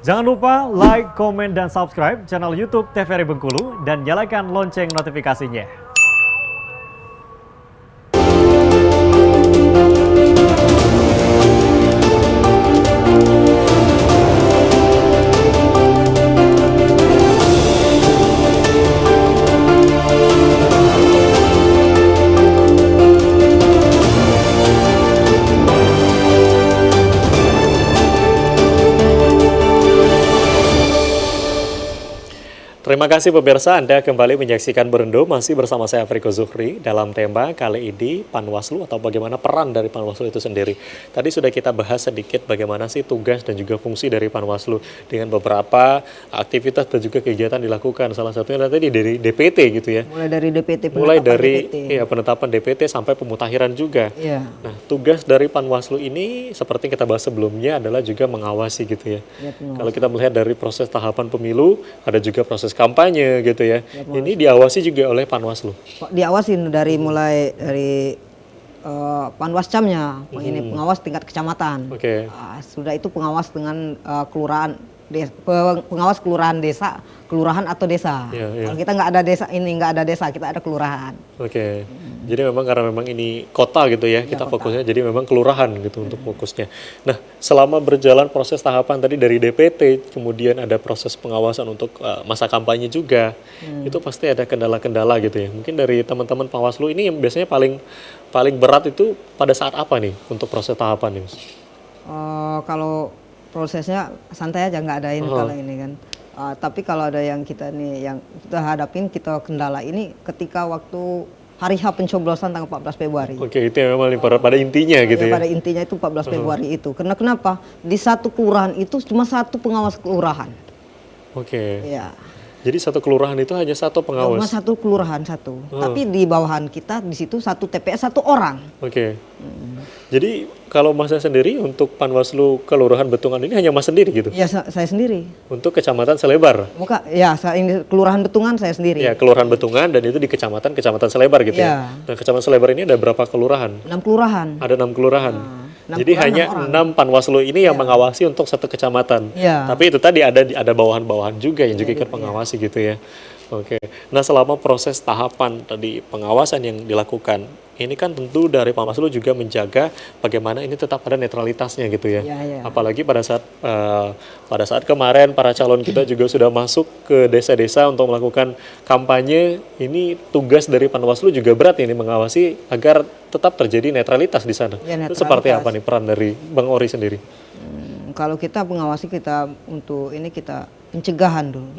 Jangan lupa like, komen, dan subscribe channel YouTube TVRI Bengkulu dan nyalakan lonceng notifikasinya. Terima kasih pemirsa, Anda kembali menyaksikan Berendo masih bersama saya Afriko Zuhri dalam tema kali ini Panwaslu atau bagaimana peran dari Panwaslu itu sendiri. Tadi sudah kita bahas sedikit bagaimana sih tugas dan juga fungsi dari Panwaslu dengan beberapa aktivitas dan juga kegiatan dilakukan. Salah satunya tadi dari DPT gitu ya. Mulai dari DPT, Mulai dari DPT. Ya, penetapan DPT sampai pemutakhiran juga. Ya. Nah, tugas dari Panwaslu ini seperti yang kita bahas sebelumnya adalah juga mengawasi gitu ya. Ya, Kalau kita melihat dari proses tahapan pemilu, ada juga proses kampanye gitu ya. Ya, Ini diawasi juga oleh Panwaslu. Diawasin dari mulai dari Panwascamnya, ini pengawas tingkat kecamatan. Oke. Sudah itu pengawas dengan kelurahan, pengawas kelurahan desa, kelurahan atau desa. Ya, ya. Kalau kita nggak ada desa, ini nggak ada desa, kita ada kelurahan. Oke. Jadi memang karena memang ini kota gitu ya, kita kota. fokusnya jadi memang kelurahan gitu untuk fokusnya. Nah, selama berjalan proses tahapan tadi dari DPT, kemudian ada proses pengawasan untuk masa kampanye juga, itu pasti ada kendala-kendala gitu ya. Mungkin dari teman-teman Panwaslu ini yang biasanya paling berat itu pada saat apa nih untuk proses tahapan nih, Mas? Kalau prosesnya santai aja, nggak ada ini kalau ini kan. Tapi kalau ada yang kita nih, yang kita hadapin, kita kendala ini ketika waktu hari H pencoblosan tanggal 14 Februari. Oke, itu yang memang pada intinya gitu ya. Pada intinya itu 14 Februari itu. Karena kenapa? Di satu kelurahan itu cuma satu pengawas kelurahan. Oke. Ya. Jadi satu kelurahan itu hanya satu Cuma pengawas. satu kelurahan satu. Tapi di bawahan kita di situ satu TPS satu orang. Oke. Jadi kalau Masnya sendiri untuk Panwaslu Kelurahan Betungan ini hanya Mas sendiri gitu? Ya saya sendiri. Untuk Kecamatan Selebar? Ya saya ini kelurahan Betungan saya sendiri. Ya, Kelurahan Betungan dan itu di Kecamatan Selebar gitu ya? Nah, Kecamatan Selebar ini ada berapa kelurahan? 6 kelurahan. Ada 6 kelurahan. 6 Jadi kelurahan, hanya 6 Panwaslu ini yang mengawasi untuk satu kecamatan. Ya. Tapi itu tadi ada bawahan-bawahan juga yang juga ikut mengawasi gitu ya. Oke. Nah, selama proses tahapan tadi pengawasan yang dilakukan, ini kan tentu dari Panwaslu juga menjaga bagaimana ini tetap ada netralitasnya gitu ya. Ya. Apalagi pada saat kemarin para calon kita juga sudah masuk ke desa-desa untuk melakukan kampanye. Ini tugas dari Panwaslu juga berat ini mengawasi agar tetap terjadi netralitas di sana. Ya, Itu seperti apa nih peran dari Bang Ori sendiri? Kalau kita mengawasi, kita untuk ini kita pencegahan dulu.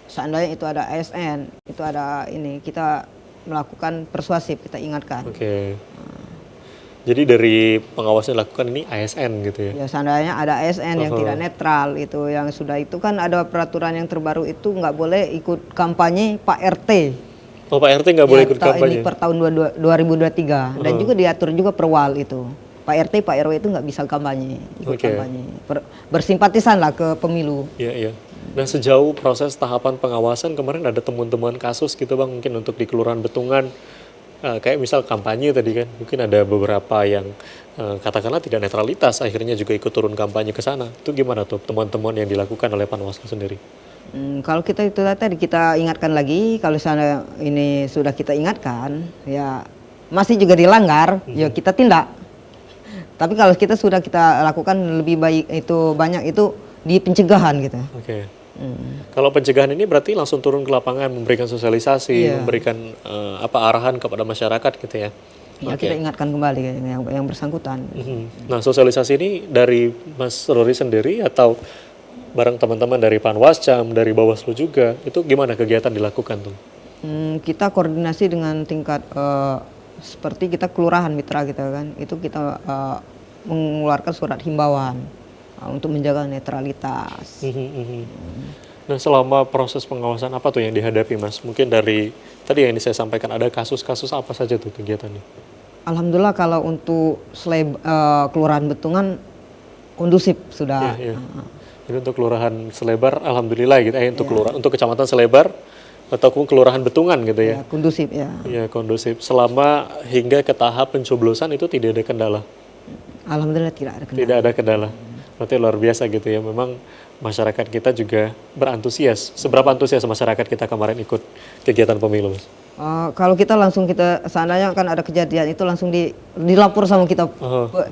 Seandainya itu ada ASN, itu ada ini, kita melakukan persuasif, kita ingatkan. Oke. Jadi dari pengawasan yang dilakukan ini ASN gitu ya? Ya, seandainya ada ASN yang tidak netral, itu yang sudah itu kan ada peraturan yang terbaru itu nggak boleh ikut kampanye Pak RT. Oh, Pak RT nggak boleh ikut kampanye? Ini per tahun 2023 dan juga diatur juga perwal itu. Pak RT, Pak RW itu nggak bisa kampanye, ikut kampanye. Bersimpatisan lah ke pemilu. Iya. Nah, sejauh proses tahapan pengawasan kemarin ada temuan-temuan kasus gitu Bang, mungkin untuk di Kelurahan Betungan, kayak misal kampanye tadi kan, mungkin ada beberapa yang katakanlah tidak netralitas, akhirnya juga ikut turun kampanye ke sana. Itu gimana tuh temuan-temuan yang dilakukan oleh Panwaslu sendiri? Kalau kita itu tadi kita ingatkan lagi, kalau sana ini sudah kita ingatkan, ya masih juga dilanggar, ya kita tindak. Tapi kalau kita sudah kita lakukan lebih baik itu banyak itu di pencegahan gitu. Oke. Kalau pencegahan ini berarti langsung turun ke lapangan, memberikan sosialisasi, memberikan arahan kepada masyarakat gitu ya? Ya, kita ingatkan kembali yang bersangkutan. Nah, sosialisasi ini dari Mas Rory sendiri atau bareng teman-teman dari Panwascam, dari Bawaslu juga, itu gimana kegiatan dilakukan tuh? Kita koordinasi dengan tingkat seperti kita kelurahan mitra kita kan, itu kita mengeluarkan surat himbauan untuk menjaga netralitas. Nah, selama proses pengawasan apa tuh yang dihadapi Mas? Mungkin dari tadi yang saya sampaikan ada kasus-kasus apa saja tuh kegiatannya? Alhamdulillah kalau untuk Kelurahan Betungan kondusif sudah. Iya. Jadi untuk Kelurahan Selebar, alhamdulillah gitu. Untuk Kecamatan Selebar ataupun Kelurahan Betungan gitu ya? Kondusif ya. Iya, kondusif. Selama hingga ke tahap pencoblosan itu tidak ada kendala? Alhamdulillah tidak ada kendala. Tidak ada kendala. Berarti luar biasa gitu ya. Memang masyarakat kita juga berantusias. Seberapa antusias masyarakat kita kemarin ikut kegiatan pemilu, Mas? Kalau kita langsung seandainya kan ada kejadian itu langsung dilapor sama kita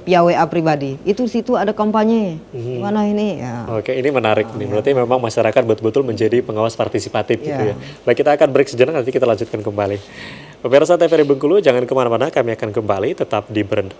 via WA pribadi. Itu situ ada kampanye. Mana ini? Ya. Oke, ini menarik nih. Berarti memang masyarakat betul-betul menjadi pengawas partisipatif gitu ya. Iya. Baik, kita akan break sejenak, nanti kita lanjutkan kembali. Pemirsa TVRI Bengkulu, jangan kemana-mana, kami akan kembali tetap di Berendo.